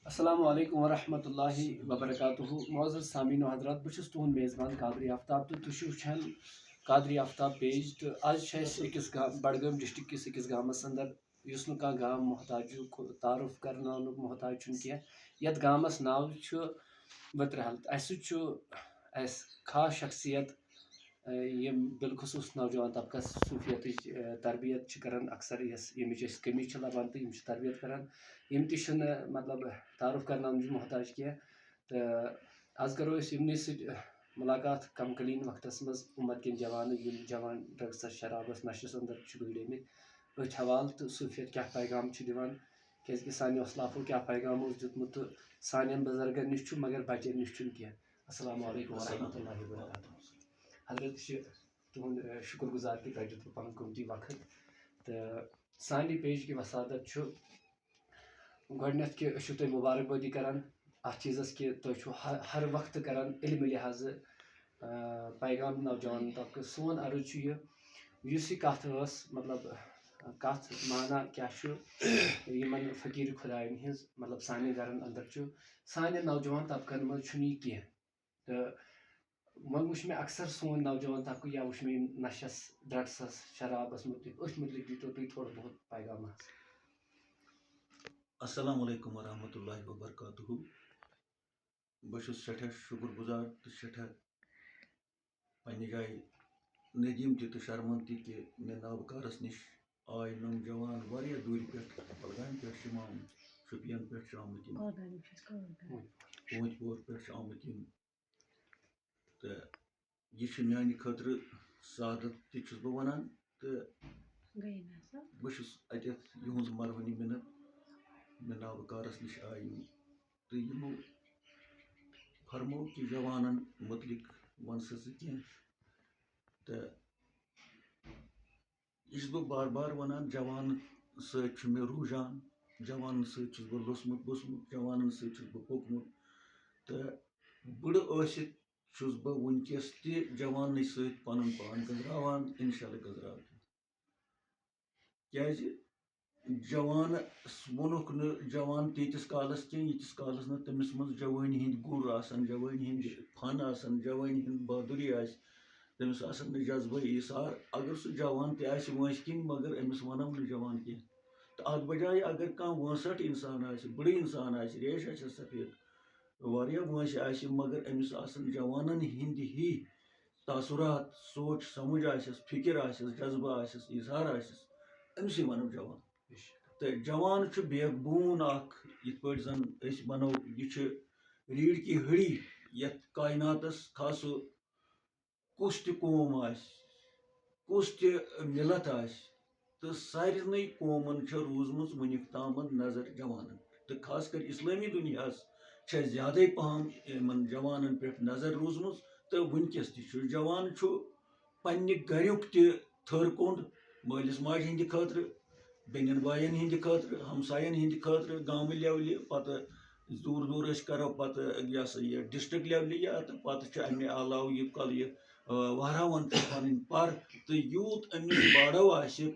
अस्सलामु अलैकुम वरहमतुल्लाहि वबरकातुहू मोअज़्ज़ज़ सामीन व हज़रात बस तुहद मेज़बान कादरी आफ्ताब तो तुम वुचान कादरी आफ्ताब पेज तो आज अकिस बडगाम डिस्ट्रिक्ट किस अकिस गामस अंदर युस नु कह गाम मोहताज तारुफ करनानुक मोहताज छुन कह यत गामस नाव छु वत्रहल अस खास शख्सियत यम बिलखसूस नौजवान तबकस सूफियत तरबियत करान अक्सर यमिच कमी लबान तो तरबियत करान यम मतलब तारुफ करना मोहताज कह तो आज करो यमन मुलाकात कम कलीन वक्त मज उम्मत के जवान जवान ड्रग्स शराबस नशस अंदर गड़ेमित अथ हवाल तो सूफियत क्या पैगाम दिवान क्या सान असलाफो क्या पैगाम दितमुत तो सान बुजुर्गन नश मगर बचन नश कह अस्सलामु अलैकुम वरहमतुल्लाहि वबरकातुहू हजरत तुहद शुक्रगुजार कि तुम दितु पन कीमती वक्त तो सान पेज की वसादत गडनथ कि तुम मुबारकबादी करान अत चीज़स कि तुम हर वक्त करान इल्म लिहाज पैगाम नौजवान तक सोन अर्ज यह कथ मतलब कथ माना क्या यमन फकीर खुदायन हज मतलब सान गरन अंदर सान नौजवान तबकन मज कह तो वह वो अक्सर सोन नौजवान तबक या वो नशस ड्रग्सस शराबस मुतलिक अथ मुतलिक दीतो तुम थोड़ा बहुत पैगाम। अस्सलाम वालेकुम वरहमतुल्लाहि वबरकातुहू बस सठा शुक्रगुजार तो सठा पन्ने जाए नदीम तो शर्मन कि मे नवकारस नश आय नौजवान वारिया दूर पे बलगाम पे शुपियन पे पूंजपुर पे तो यह मान खतर सादत तुस बह वन तो बस अत मरहनी मिनत मे नवकारस नश आय तो यमो फरमो कि जवानन मुतलिक वन सा कह तो यह बह बार बार वनान जवान सत मे रूझान जवान सत बह लुसमुत बुसमुत जवान सत बह पोकमुत तो बुढ़ बह वनकस ति जवान सत पन पान गजरावान इंशाल्लाह गजराव क्या जवान वोनुक न जवान तीतिस कालस कह यीतिस कालस न तमिस मज जवानी हिंद गुर आसान जवानी हिंद फन आसान जवानी हिंद बहादुरी तमिस आसान न जज्बा ईसार अगर सह जवान तस वंस किन मगर अमिस वनम न जवान कह तो अत बजाय अगर कह 62 इंसान बड़ इंसान रेश सफेद वारिया वंस मगर अमिस आसान जवानन हिंद ही तासुरात सोच समझ फिक्र जज्बा ईसार अमिस वनम जवान तो जवान बैकबोन यथ जन वनो यह रीढ़ की हड़ी यथ कायनातस खास कुछ कौम कुछ मिलत तो सारे कौमन रूजम वनिक ताम नजर जवान तो खासकर इस्लामी दुनिया ज्यादा पहम इन जवान पे नजर रूजम तो वनकस जवान पन्ने गरुक थर कुंड मालिस माज हंद खतर बेनन बायन हंद खतर हमसायन हंद खतर गाँव लेवल पत दूर दूर करो पत यह डिस्ट्रिक्ट लेवल या तो पत अमे अलाव यह कल यह वहरावन पन पर तो यूत अमिस बाड़ो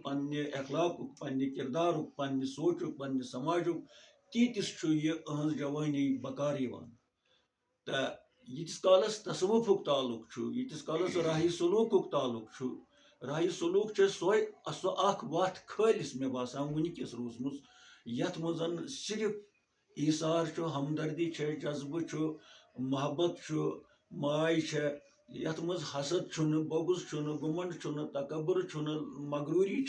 पन्ने अखलाक पन्ने किरदार पन्ने सोच पन्ने समाज तीतिस यह अहज जवानी बकार तो यीतिस कालस तसवुफुक ताल्लुक यीतिस कालस राही सलूकुक ताल्लुक राही सलूक सो वत खालिस मे बासान वनकस रूजम यथ मजन सिर्फ ईसार हमदर्दी जज्ब मोहब्बत माय यथ मज हसद बगुज गुमंड तकबर मगरूरी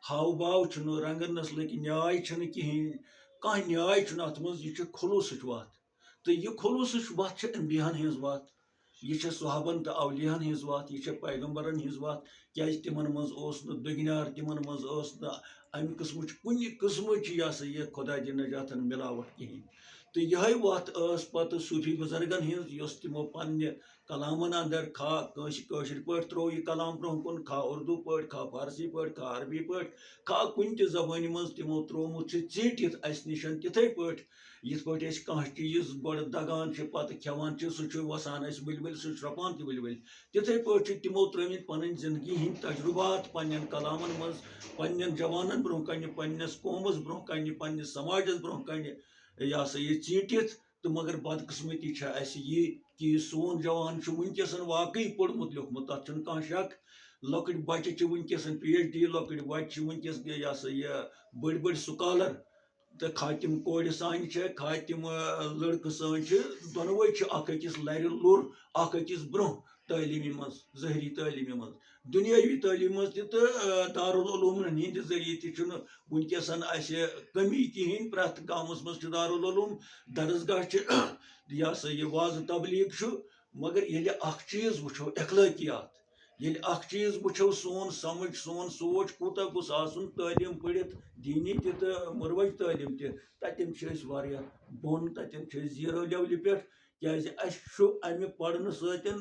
हाव भाव रंगन नस्ल न्याय कहें कह न्याय अत मज यह खुलूस वत तो यह खुलूस वत अम्बियान हज वत यह सहाबन तो अवलियान हज वत यह पैगम्बरन हज वत क्या तिमन मज दुगनार तिमन मज अमि किस्म कुन किस्म यह खुदा दी नजातन मिलावट कहें तो यह वत पत सूफी बुजुर्गन हज तमो पन्ने कलामन अंदर खा कशर पे त्रो यह कलाम ब्रोह कुन खा उर्दू पे खा फारसी पे खा अरबी पे खा कुन जबान मज तमो त्रोमुत चीटित अस निशन तिथे पे यथ पे कह चीज गो दगान पत खेवान सह वसान बिलबिल सह रपान त बिलबिल तिथे पे तमो त्रिमित पन जिंदगी हिंद तजुर्बात पन्न कलामन मज पन्न जवानन ब्रोह कन पन्नस कौमस ब्रोह कन पन्नस समाजस ब्रोह कन यह सा ये चीटित तो मगर बदकिस्मती ये कि सोन जवान वनकस वाकई पोर्मुत लिखमुत तथ कह शक लकड़ बच्चे वनकस PhD लकड़ बच्चे वनकस यह सा ये बड़ बड़ स्कॉलर तो खा तम कोड़ सान खा तम लड़क सान दोनवे अख अकिस लर लुर अख अकिस ब्रो तालीमी मज जहरी तालीमी मज दुनियावी तालीम मज तो दारुल उलूम हंद जरिए वनकस कमी कहें प्रथ गामस मज दारुल उलूम दरसगाह यह सा ये वाज तबलीग मगर ये अख चीज वो अखलाकियात ये अख चीज वो सोन समझ सोन सोच कूता गुस आसन तालीम पढ़ित दीनी तो मुरवज तालीम तथन बोन तथन जीरो लेवल पे क्या अमे पढ़ने सत